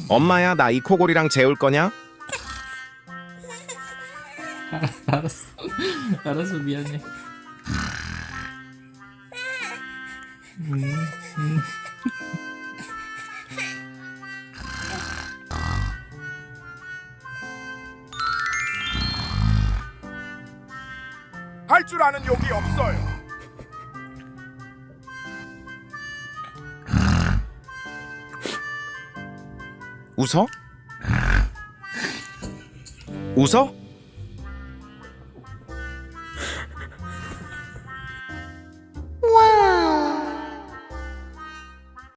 엄마야, 나 이 코골이랑 재울 거냐? 알았어. 알았어, 미안해. 할 줄 아는 욕이 없어요. 웃어? 웃어?